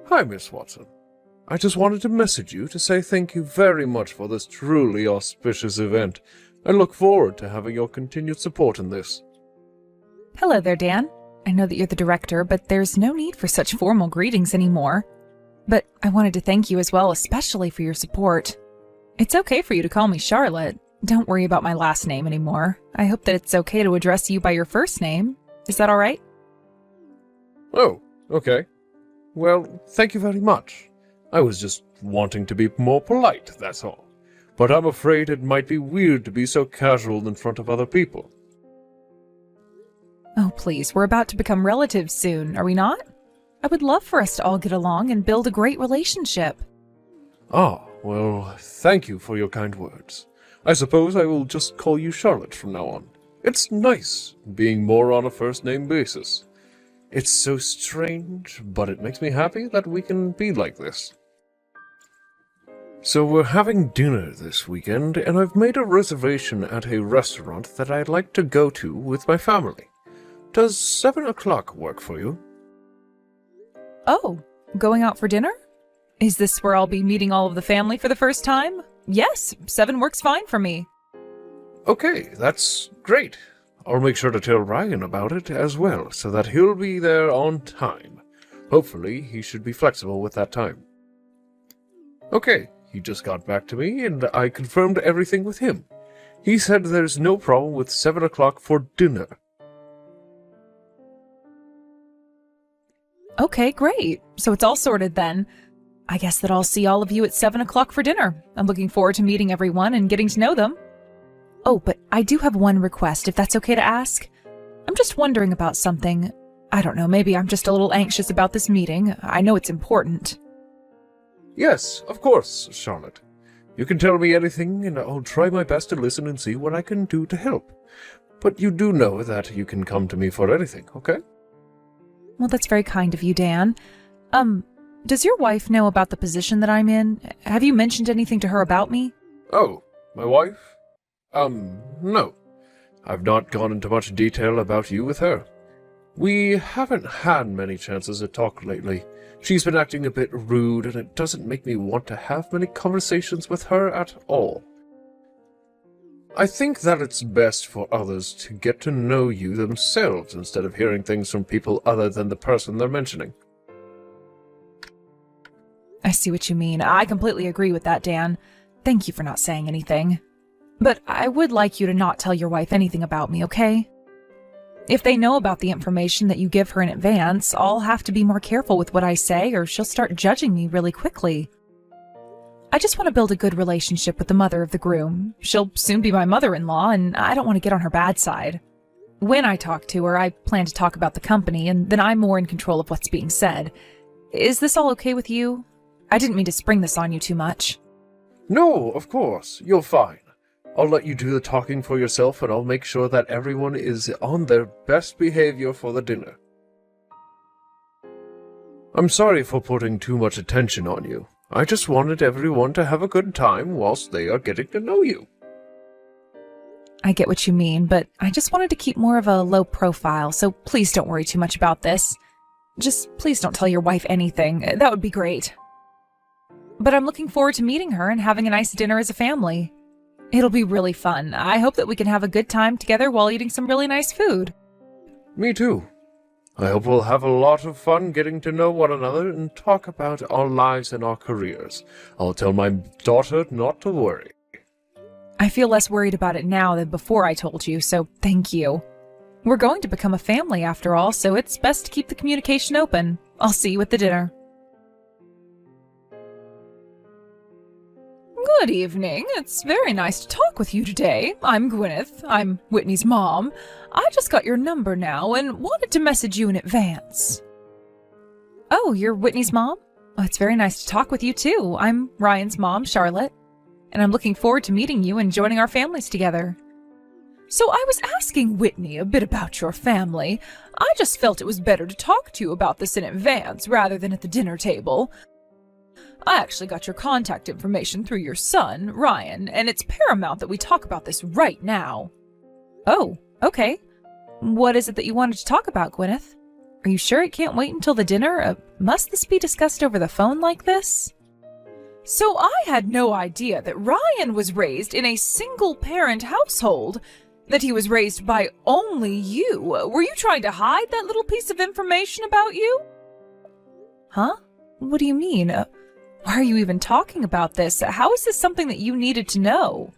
Hi, Miss Watson. I just wanted to message you to say thank you very much for this truly auspicious event. I look forward to having your continued support in this. Hello there, Dan. I know that you're the director, but there's no need for such formal greetings anymore. But I wanted to thank you as well, especially for your support. It's okay for you to call me Charlotte. Don't worry about my last name anymore. I hope that it's okay to address you by your first name. Is that all right? Oh, okay. Well, thank you very much. I was just wanting to be more polite, that's all. But I'm afraid it might be weird to be so casual in front of other people. Oh, please, we're about to become relatives soon, are we not? I would love for us to all get along and build a great relationship. Ah, well, thank you for your kind words. I suppose I will just call you Charlotte from now on. It's nice being more on a first-name basis. It's so strange, but it makes me happy that we can be like this. So we're having dinner this weekend, and I've made a reservation at a restaurant that I'd like to go to with my family. Does 7 o'clock work for you? Oh, going out for dinner? Is this where I'll be meeting all of the family for the first time? Yes, 7 works fine for me. Okay, that's great. I'll make sure to tell Ryan about it as well, so that he'll be there on time. Hopefully, he should be flexible with that time. Okay, he just got back to me, and I confirmed everything with him. He said there's no problem with 7 o'clock for dinner. Okay, great. So it's all sorted then. I guess that I'll see all of you at 7 o'clock for dinner. I'm looking forward to meeting everyone and getting to know them. Oh, but I do have one request, if that's okay to ask. I'm just wondering about something. I don't know, maybe I'm just a little anxious about this meeting. I know it's important. Yes, of course, Charlotte. You can tell me anything, and I'll try my best to listen and see what I can do to help. But you do know that you can come to me for anything, okay? Well, that's very kind of you, Dan. Does your wife know about the position that I'm in? Have you mentioned anything to her about me? Oh, my wife? No. I've not gone into much detail about you with her. We haven't had many chances to talk lately. She's been acting a bit rude, and it doesn't make me want to have many conversations with her at all. I think that it's best for others to get to know you themselves instead of hearing things from people other than the person they're mentioning. I see what you mean. I completely agree with that, Dan. Thank you for not saying anything. But I would like you to not tell your wife anything about me, okay? If they know about the information that you give her in advance, I'll have to be more careful with what I say, or she'll start judging me really quickly. I just want to build a good relationship with the mother of the groom. She'll soon be my mother-in-law, and I don't want to get on her bad side. When I talk to her, I plan to talk about the company, and then I'm more in control of what's being said. Is this all okay with you? I didn't mean to spring this on you too much. No, of course. You're fine. I'll let you do the talking for yourself, and I'll make sure that everyone is on their best behavior for the dinner. I'm sorry for putting too much attention on you. I just wanted everyone to have a good time whilst they are getting to know you. I get what you mean, but I just wanted to keep more of a low profile, so please don't worry too much about this. Just please don't tell your wife anything. That would be great. But I'm looking forward to meeting her and having a nice dinner as a family. It'll be really fun. I hope that we can have a good time together while eating some really nice food. Me too. I hope we'll have a lot of fun getting to know one another and talk about our lives and our careers. I'll tell my daughter not to worry. I feel less worried about it now than before I told you, so thank you. We're going to become a family after all, so it's best to keep the communication open. I'll see you at the dinner. Good evening. It's very nice to talk with you today. I'm Gwyneth. I'm Whitney's mom. I just got your number now and wanted to message you in advance. Oh, you're Whitney's mom? Oh, it's very nice to talk with you too. I'm Ryan's mom, Charlotte, and I'm looking forward to meeting you and joining our families together. So I was asking Whitney a bit about your family. I just felt it was better to talk to you about this in advance rather than at the dinner table. I actually got your contact information through your son, Ryan, and it's paramount that we talk about this right now. Oh, okay. What is it that you wanted to talk about, Gwyneth? Are you sure it can't wait until the dinner? Must this be discussed over the phone like this? So I had no idea that Ryan was raised in a single-parent household, that he was raised by only you. Were you trying to hide that little piece of information about you? Huh? What do you mean? Why are you even talking about this? How is this something that you needed to know?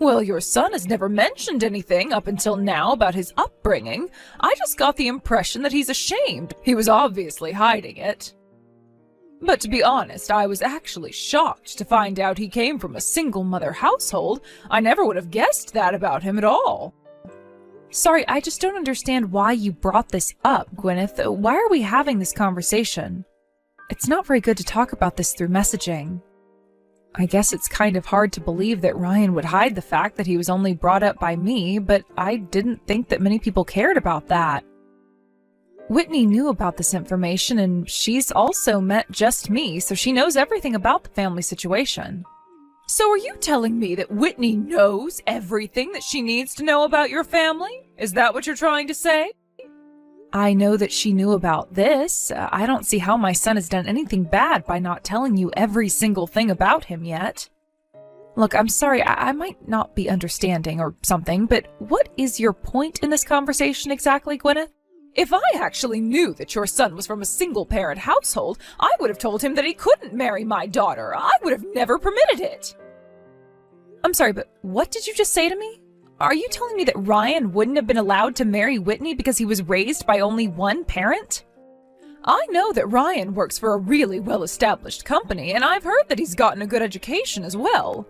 Well, your son has never mentioned anything up until now about his upbringing. I just got the impression that he's ashamed. He was obviously hiding it. But to be honest, I was actually shocked to find out he came from a single-mother household. I never would have guessed that about him at all. Sorry, I just don't understand why you brought this up, Gwyneth. Why are we having this conversation? It's not very good to talk about this through messaging. I guess it's kind of hard to believe that Ryan would hide the fact that he was only brought up by me, but I didn't think that many people cared about that. Whitney knew about this information, and she's also met just me, so she knows everything about the family situation. So are you telling me that Whitney knows everything that she needs to know about your family? Is that what you're trying to say? I know that she knew about this. I don't see how my son has done anything bad by not telling you every single thing about him yet. Look, I'm sorry, I might not be understanding or something, but what is your point in this conversation exactly, Gwyneth? If I actually knew that your son was from a single-parent household, I would have told him that he couldn't marry my daughter. I would have never permitted it. I'm sorry, but what did you just say to me? Are you telling me that Ryan wouldn't have been allowed to marry Whitney because he was raised by only one parent? I know that Ryan works for a really well-established company, and I've heard that he's gotten a good education as well.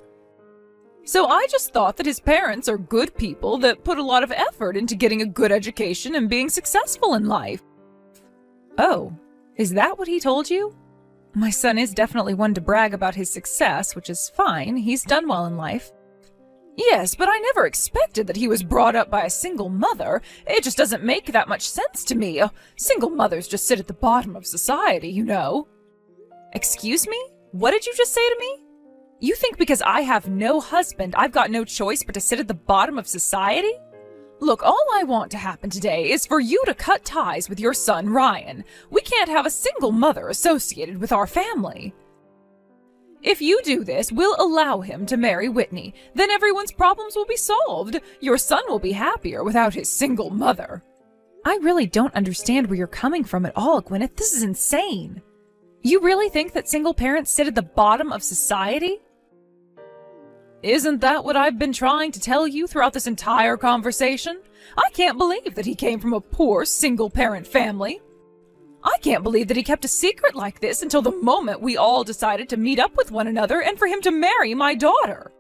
So I just thought that his parents are good people that put a lot of effort into getting a good education and being successful in life. Oh, is that what he told you? My son is definitely one to brag about his success, which is fine. He's done well in life. Yes, but I never expected that he was brought up by a single mother. It just doesn't make that much sense to me. Single mothers just sit at the bottom of society, you know. Excuse me? What did you just say to me? You think because I have no husband, I've got no choice but to sit at the bottom of society? Look, all I want to happen today is for you to cut ties with your son, Ryan. We can't have a single mother associated with our family. If you do this, we'll allow him to marry Whitney. Then everyone's problems will be solved. Your son will be happier without his single mother. I really don't understand where you're coming from at all, Gwyneth. This is insane. You really think that single parents sit at the bottom of society? Isn't that what I've been trying to tell you throughout this entire conversation? I can't believe that he came from a poor single-parent family. I can't believe that he kept a secret like this until the moment we all decided to meet up with one another and for him to marry my daughter.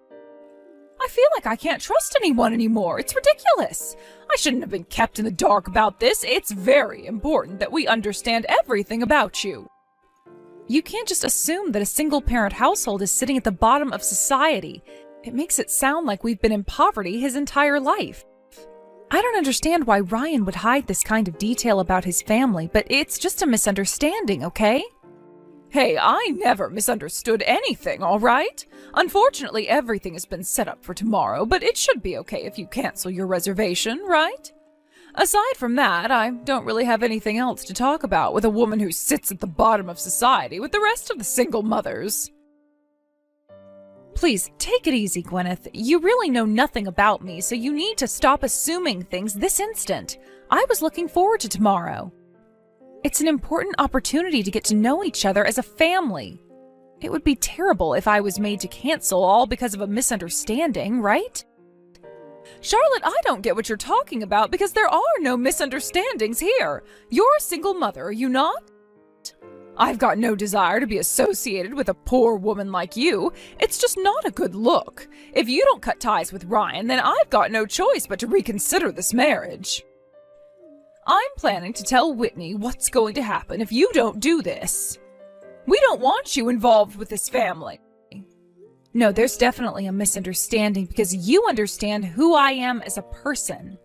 I feel like I can't trust anyone anymore. It's ridiculous. I shouldn't have been kept in the dark about this. It's very important that we understand everything about you. You can't just assume that a single-parent household is sitting at the bottom of society. It makes it sound like we've been in poverty his entire life. I don't understand why Ryan would hide this kind of detail about his family, but it's just a misunderstanding, okay? Hey, I never misunderstood anything, all right? Unfortunately, everything has been set up for tomorrow, but it should be okay if you cancel your reservation, right? Aside from that, I don't really have anything else to talk about with a woman who sits at the bottom of society with the rest of the single mothers. Please, take it easy, Gwyneth. You really know nothing about me, so you need to stop assuming things this instant. I was looking forward to tomorrow. It's an important opportunity to get to know each other as a family. It would be terrible if I was made to cancel all because of a misunderstanding, right? Charlotte, I don't get what you're talking about because there are no misunderstandings here. You're a single mother, are you not? I've got no desire to be associated with a poor woman like you. It's just not a good look. If you don't cut ties with Ryan, then I've got no choice but to reconsider this marriage. I'm planning to tell Whitney what's going to happen if you don't do this. We don't want you involved with this family. No, there's definitely a misunderstanding because you understand who I am as a person.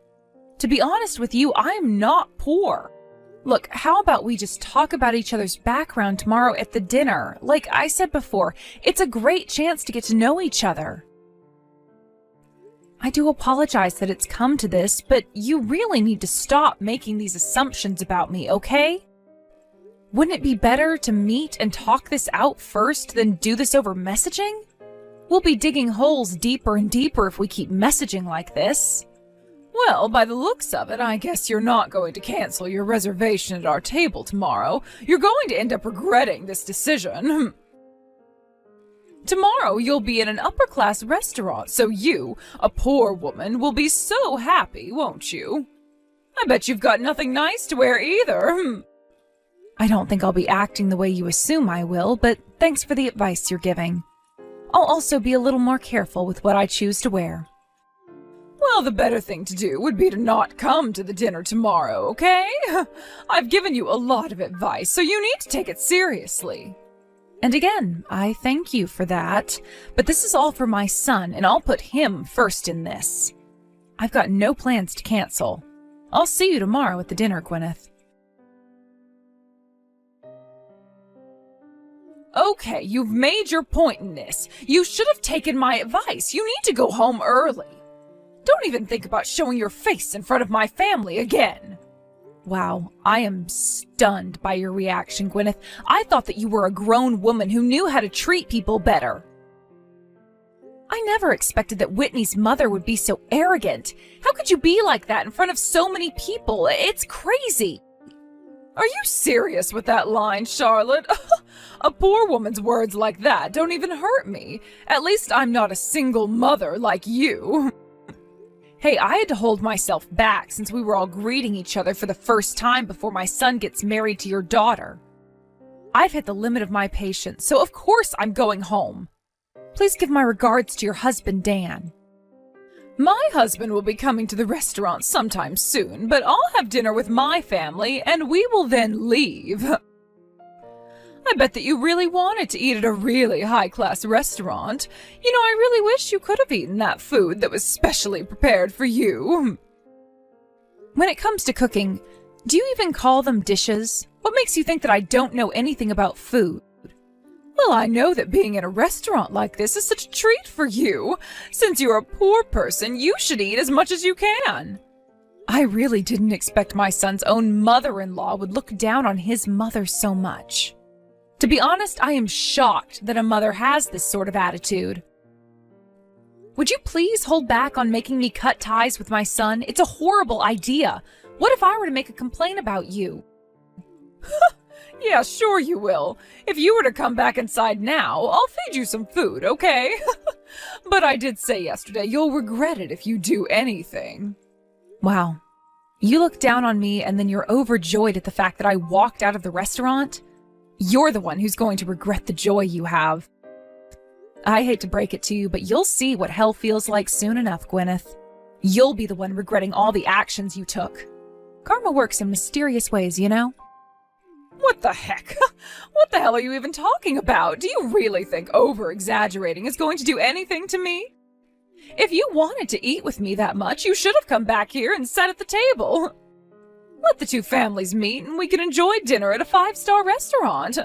To be honest with you, I'm not poor. Look, how about we just talk about each other's background tomorrow at the dinner? Like I said before, it's a great chance to get to know each other. I do apologize that it's come to this, but you really need to stop making these assumptions about me, okay? Wouldn't it be better to meet and talk this out first than do this over messaging? We'll be digging holes deeper and deeper if we keep messaging like this. Well, by the looks of it, I guess you're not going to cancel your reservation at our table tomorrow. You're going to end up regretting this decision. Tomorrow you'll be in an upper-class restaurant, so you, a poor woman, will be so happy, won't you? I bet you've got nothing nice to wear either. I don't think I'll be acting the way you assume I will, but thanks for the advice you're giving. I'll also be a little more careful with what I choose to wear. Well, the better thing to do would be to not come to the dinner tomorrow, okay? I've given you a lot of advice, so you need to take it seriously. And again, I thank you for that, but this is all for my son, and I'll put him first in this. I've got no plans to cancel. I'll see you tomorrow at the dinner, Gwyneth. Okay, you've made your point in this. You should have taken my advice. You need to go home early. Don't even think about showing your face in front of my family again. Wow, I am stunned by your reaction, Gwyneth. I thought that you were a grown woman who knew how to treat people better. I never expected that Whitney's mother would be so arrogant. How could you be like that in front of so many people? It's crazy. Are you serious with that line, Charlotte? A poor woman's words like that don't even hurt me. At least I'm not a single mother like you. Hey, I had to hold myself back since we were all greeting each other for the first time before my son gets married to your daughter. I've hit the limit of my patience, so of course I'm going home. Please give my regards to your husband, Dan. My husband will be coming to the restaurant sometime soon, but I'll have dinner with my family and we will then leave. I bet that you really wanted to eat at a really high-class restaurant. You know, I really wish you could have eaten that food that was specially prepared for you. When it comes to cooking, do you even call them dishes? What makes you think that I don't know anything about food? Well, I know that being in a restaurant like this is such a treat for you. Since you're a poor person, you should eat as much as you can. I really didn't expect my son's own mother-in-law would look down on his mother so much. To be honest, I am shocked that a mother has this sort of attitude. Would you please hold back on making me cut ties with my son? It's a horrible idea. What if I were to make a complaint about you? Yeah, sure you will. If you were to come back inside now, I'll feed you some food, okay? But I did say yesterday you'll regret it if you do anything. Wow. You look down on me and then you're overjoyed at the fact that I walked out of the restaurant? You're the one who's going to regret the joy you have. I hate to break it to you, but you'll see what hell feels like soon enough, Gwyneth. You'll be the one regretting all the actions you took. Karma works in mysterious ways, you know? What the heck? What the hell are you even talking about? Do you really think over-exaggerating is going to do anything to me? If you wanted to eat with me that much, you should have come back here and sat at the table. Let the two families meet and we can enjoy dinner at a 5-star restaurant.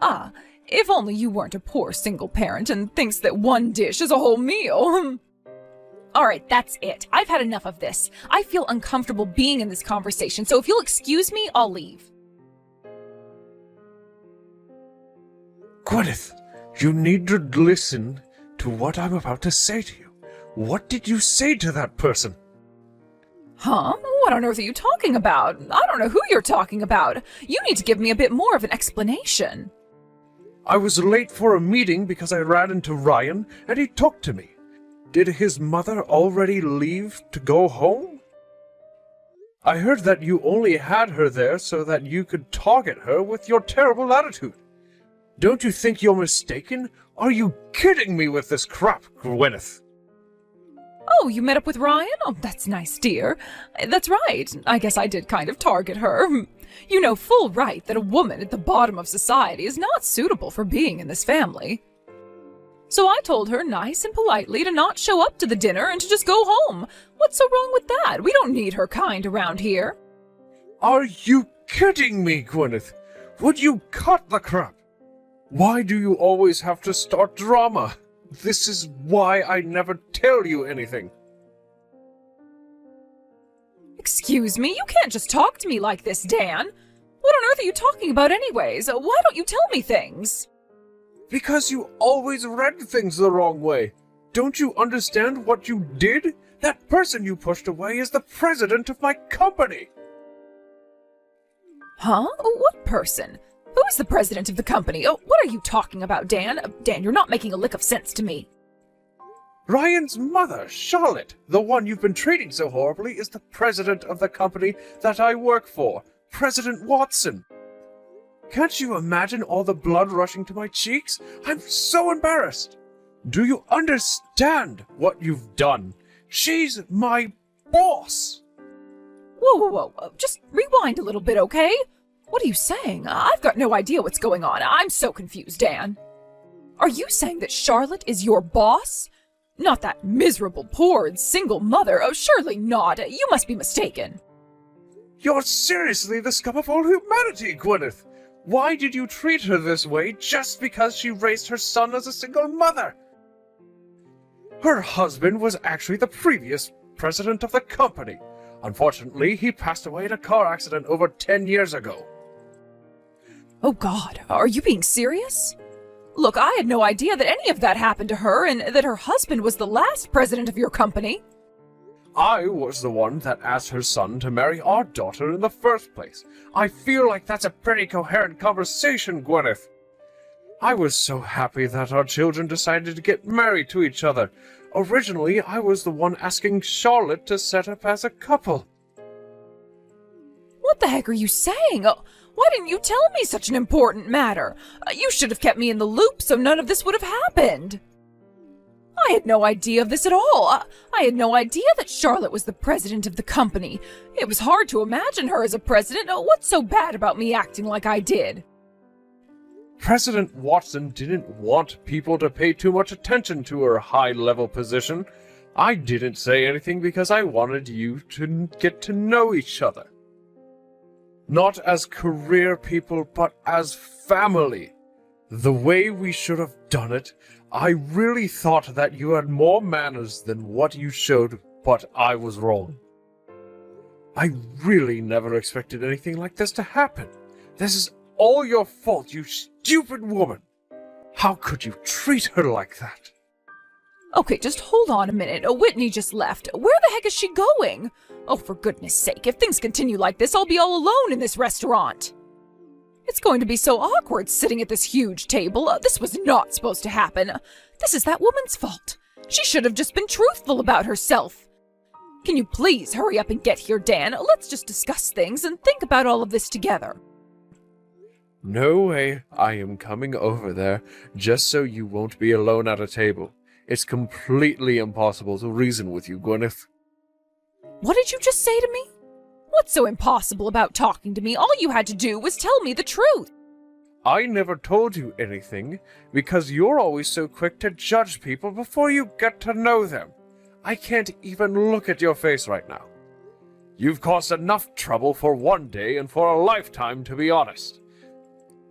Ah, if only you weren't a poor single parent and thinks that one dish is a whole meal. All right, that's it. I've had enough of this. I feel uncomfortable being in this conversation, so if you'll excuse me, I'll leave. Gwyneth, you need to listen to what I'm about to say to you. What did you say to that person? Huh? What on earth are you talking about? I don't know who you're talking about. You need to give me a bit more of an explanation. I was late for a meeting because I ran into Ryan and he talked to me. Did his mother already leave to go home? I heard that you only had her there so that you could target her with your terrible attitude. Don't you think you're mistaken? Are you kidding me with this crap, Gwyneth? Oh, you met up with Ryan? Oh, that's nice, dear. That's right. I guess I did kind of target her. You know full right that a woman at the bottom of society is not suitable for being in this family. So I told her nice and politely to not show up to the dinner and to just go home. What's so wrong with that? We don't need her kind around here. Are you kidding me, Gwyneth? Would you cut the crap? Why do you always have to start drama? This is why I never tell you anything. Excuse me, you can't just talk to me like this, Dan. What on earth are you talking about anyways? Why don't you tell me things? Because you always read things the wrong way. Don't you understand what you did? That person you pushed away is the president of my company. Huh? What person? Who is the president of the company? What are you talking about, Dan? Dan, you're not making a lick of sense to me. Ryan's mother, Charlotte, the one you've been treating so horribly, is the president of the company that I work for, President Watson. Can't you imagine all the blood rushing to my cheeks? I'm so embarrassed. Do you understand what you've done? She's my boss. Whoa. Just rewind a little bit, okay? What are you saying? I've got no idea what's going on. I'm so confused, Dan. Are you saying that Charlotte is your boss? Not that miserable, poor, single mother. Oh, surely not. You must be mistaken. You're seriously the scum of all humanity, Gwyneth. Why did you treat her this way just because she raised her son as a single mother? Her husband was actually the previous president of the company. Unfortunately, he passed away in a car accident over 10 years ago. Oh God, are you being serious? Look, I had no idea that any of that happened to her and that her husband was the last president of your company. I was the one that asked her son to marry our daughter in the first place. I feel like that's a pretty coherent conversation, Gwyneth. I was so happy that our children decided to get married to each other. Originally, I was the one asking Charlotte to set up as a couple. What the heck are you saying? Why didn't you tell me such an important matter? You should have kept me in the loop so none of this would have happened. I had no idea of this at all. I had no idea that Charlotte was the president of the company. It was hard to imagine her as a president. What's so bad about me acting like I did? President Watson didn't want people to pay too much attention to her high-level position. I didn't say anything because I wanted you to get to know each other. Not as career people, but as family. The way we should have done it, I really thought that you had more manners than what you showed, but I was wrong. I really never expected anything like this to happen. This is all your fault, you stupid woman. How could you treat her like that? Okay, just hold on a minute. Whitney just left. Where the heck is she going? Oh, for goodness sake, if things continue like this, I'll be all alone in this restaurant. It's going to be so awkward sitting at this huge table. This was not supposed to happen. This is that woman's fault. She should have just been truthful about herself. Can you please hurry up and get here, Dan? Let's just discuss things and think about all of this together. No way. I am coming over there just so you won't be alone at a table. It's completely impossible to reason with you, Gwyneth. What did you just say to me? What's so impossible about talking to me? All you had to do was tell me the truth. I never told you anything because you're always so quick to judge people before you get to know them. I can't even look at your face right now. You've caused enough trouble for one day and for a lifetime, to be honest.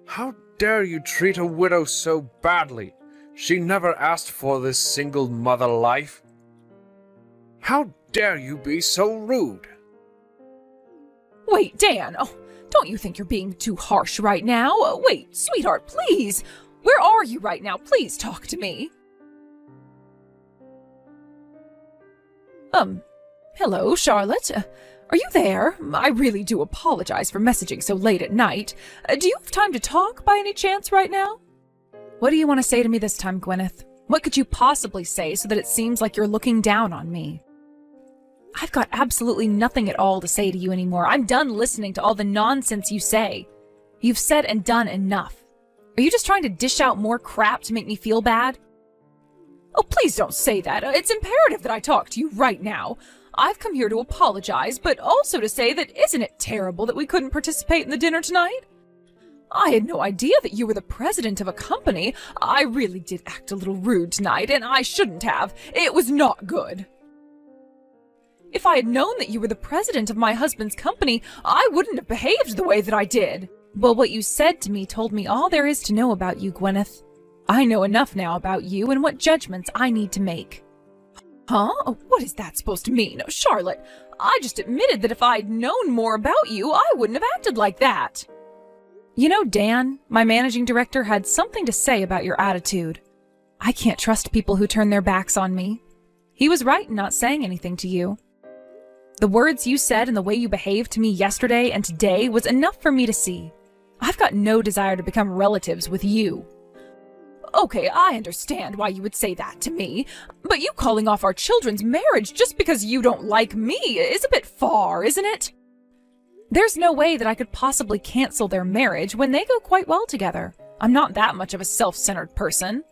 How dare you treat a widow so badly? She never asked for this single mother life. How dare you be so rude? Wait, Dan, don't you think you're being too harsh right now? Wait, sweetheart, please. Where are you right now? Please talk to me. Hello, Charlotte. Are you there? I really do apologize for messaging so late at night. Do you have time to talk by any chance right now? What do you want to say to me this time, Gwyneth? What could you possibly say so that it seems like you're looking down on me? I've got absolutely nothing at all to say to you anymore. I'm done listening to all the nonsense you say. You've said and done enough. Are you just trying to dish out more crap to make me feel bad? Oh, please don't say that. It's imperative that I talk to you right now. I've come here to apologize, but also to say that isn't it terrible that we couldn't participate in the dinner tonight? I had no idea that you were the president of a company. I really did act a little rude tonight, and I shouldn't have. It was not good. If I had known that you were the president of my husband's company, I wouldn't have behaved the way that I did. Well, what you said to me told me all there is to know about you, Gwyneth. I know enough now about you and what judgments I need to make. Huh? What is that supposed to mean? Charlotte, I just admitted that if I'd known more about you, I wouldn't have acted like that. You know, Dan, my managing director had something to say about your attitude. I can't trust people who turn their backs on me. He was right in not saying anything to you. The words you said and the way you behaved to me yesterday and today was enough for me to see. I've got no desire to become relatives with you. Okay, I understand why you would say that to me, but you calling off our children's marriage just because you don't like me is a bit far, isn't it? There's no way that I could possibly cancel their marriage when they go quite well together. I'm not that much of a self-centered person.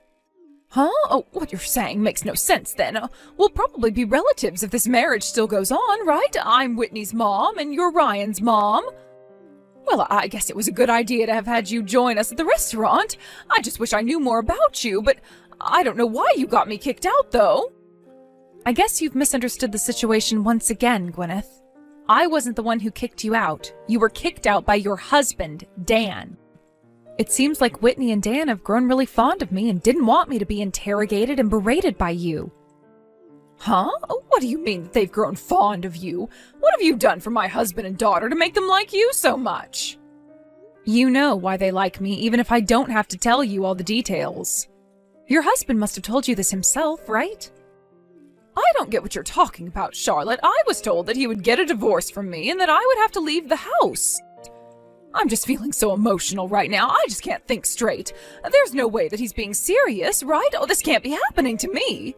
Huh? Oh, what you're saying makes no sense then. We'll probably be relatives if this marriage still goes on, right? I'm Whitney's mom and you're Ryan's mom. Well, I guess it was a good idea to have had you join us at the restaurant. I just wish I knew more about you, but I don't know why you got me kicked out, though. I guess you've misunderstood the situation once again, Gwyneth. I wasn't the one who kicked you out. You were kicked out by your husband, Dan. It seems like Whitney and Dan have grown really fond of me and didn't want me to be interrogated and berated by you. Huh? What do you mean that they've grown fond of you? What have you done for my husband and daughter to make them like you so much? You know why they like me, even if I don't have to tell you all the details. Your husband must have told you this himself, right? I don't get what you're talking about, Charlotte. I was told that he would get a divorce from me and that I would have to leave the house. I'm just feeling so emotional right now. I just can't think straight. There's no way that he's being serious, right? Oh, this can't be happening to me.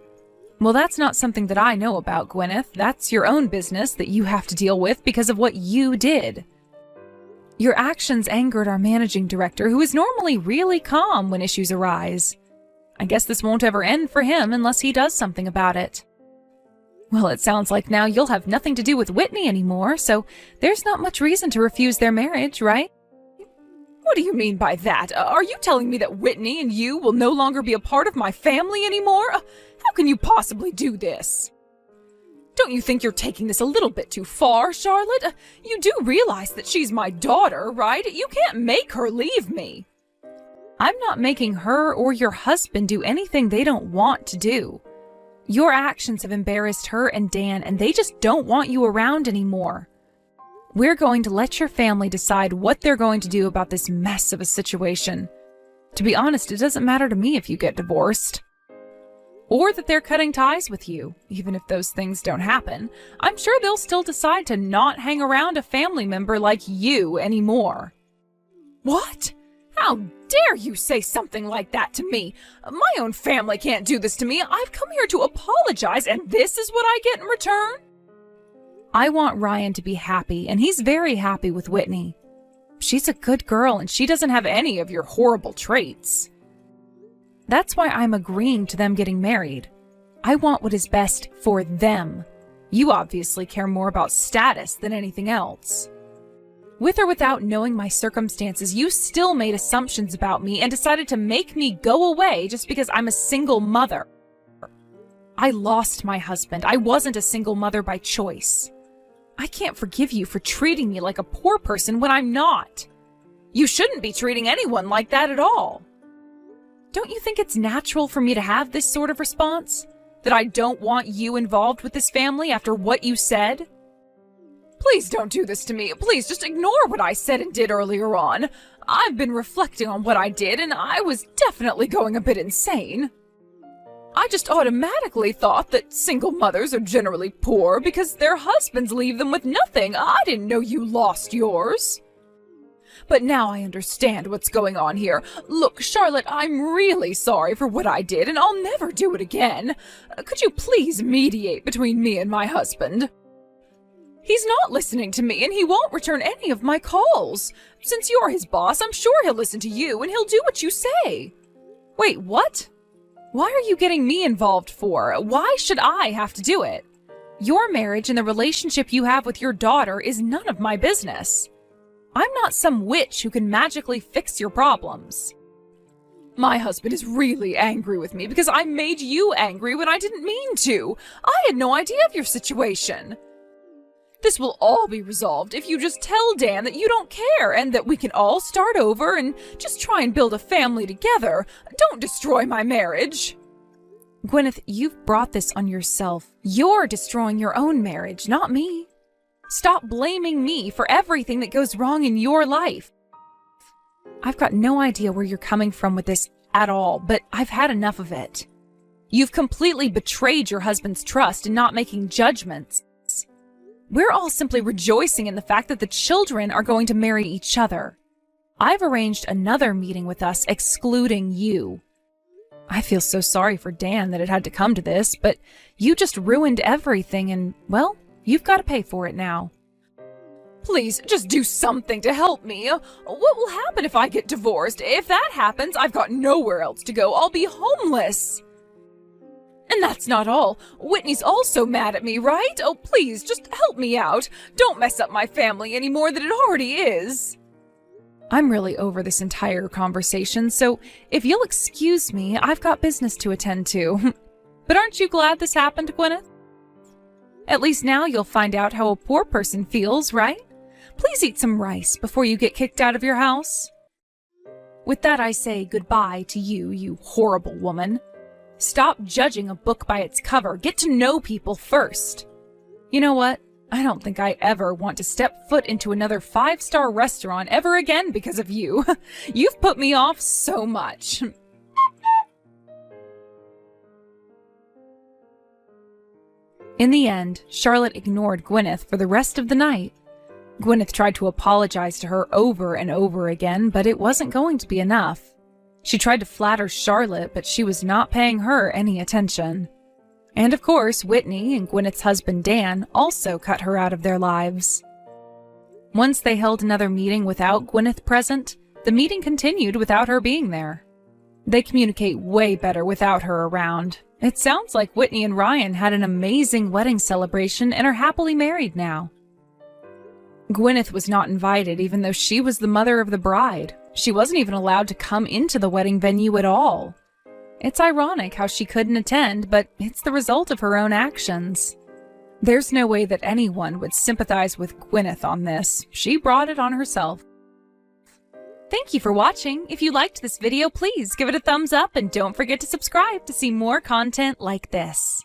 Well, that's not something that I know about, Gwyneth. That's your own business that you have to deal with because of what you did. Your actions angered our managing director, who is normally really calm when issues arise. I guess this won't ever end for him unless he does something about it. Well, it sounds like now you'll have nothing to do with Whitney anymore, so there's not much reason to refuse their marriage, right? What do you mean by that? Are you telling me that Whitney and you will no longer be a part of my family anymore? How can you possibly do this? Don't you think you're taking this a little bit too far, Charlotte? You do realize that she's my daughter, right? You can't make her leave me. I'm not making her or your husband do anything they don't want to do. Your actions have embarrassed her and Dan, and they just don't want you around anymore. We're going to let your family decide what they're going to do about this mess of a situation. To be honest, it doesn't matter to me if you get divorced. Or that they're cutting ties with you, even if those things don't happen. I'm sure they'll still decide to not hang around a family member like you anymore. What? How dare you say something like that to me? My own family can't do this to me. I've come here to apologize, and this is what I get in return? I want Ryan to be happy, and he's very happy with Whitney. She's a good girl, and she doesn't have any of your horrible traits. That's why I'm agreeing to them getting married. I want what is best for them. You obviously care more about status than anything else. With or without knowing my circumstances, you still made assumptions about me and decided to make me go away just because I'm a single mother. I lost my husband. I wasn't a single mother by choice. I can't forgive you for treating me like a poor person when I'm not. You shouldn't be treating anyone like that at all. Don't you think it's natural for me to have this sort of response? That I don't want you involved with this family after what you said? Please don't do this to me. Please just ignore what I said and did earlier on. I've been reflecting on what I did, and I was definitely going a bit insane. I just automatically thought that single mothers are generally poor because their husbands leave them with nothing. I didn't know you lost yours. But now I understand what's going on here. Look, Charlotte, I'm really sorry for what I did, and I'll never do it again. Could you please mediate between me and my husband? He's not listening to me, and he won't return any of my calls. Since you're his boss, I'm sure he'll listen to you, and he'll do what you say. Wait, what? Why are you getting me involved for? Why should I have to do it? Your marriage and the relationship you have with your daughter is none of my business. I'm not some witch who can magically fix your problems. My husband is really angry with me because I made you angry when I didn't mean to. I had no idea of your situation. This will all be resolved if you just tell Dan that you don't care and that we can all start over and just try and build a family together. Don't destroy my marriage. Gwyneth, you've brought this on yourself. You're destroying your own marriage, not me. Stop blaming me for everything that goes wrong in your life. I've got no idea where you're coming from with this at all, but I've had enough of it. You've completely betrayed your husband's trust in not making judgments. We're all simply rejoicing in the fact that the children are going to marry each other. I've arranged another meeting with us excluding you. I feel so sorry for Dan that it had to come to this, but you just ruined everything and, well, you've got to pay for it now. Please, just do something to help me. What will happen if I get divorced? If that happens, I've got nowhere else to go. I'll be homeless. And that's not all. Whitney's also mad at me, right? Oh, please, just help me out. Don't mess up my family any more than it already is. I'm really over this entire conversation, so if you'll excuse me, I've got business to attend to. But aren't you glad this happened, Gwyneth? At least now you'll find out how a poor person feels, right? Please eat some rice before you get kicked out of your house. With that, I say goodbye to you, you horrible woman. Stop judging a book by its cover. Get to know people first. You know what? I don't think I ever want to step foot into another 5-star restaurant ever again because of you. You've put me off so much. In the end, Charlotte ignored Gwyneth for the rest of the night. Gwyneth tried to apologize to her over and over again, but it wasn't going to be enough. She tried to flatter Charlotte, but she was not paying her any attention. And of course, Whitney and Gwyneth's husband Dan also cut her out of their lives. Once they held another meeting without Gwyneth present, the meeting continued without her being there. They communicate way better without her around. It sounds like Whitney and Ryan had an amazing wedding celebration and are happily married now. Gwyneth was not invited even though she was the mother of the bride. She wasn't even allowed to come into the wedding venue at all. It's ironic how she couldn't attend, but it's the result of her own actions. There's no way that anyone would sympathize with Gwyneth on this. She brought it on herself. Thank you for watching. If you liked this video, please give it a thumbs up and don't forget to subscribe to see more content like this.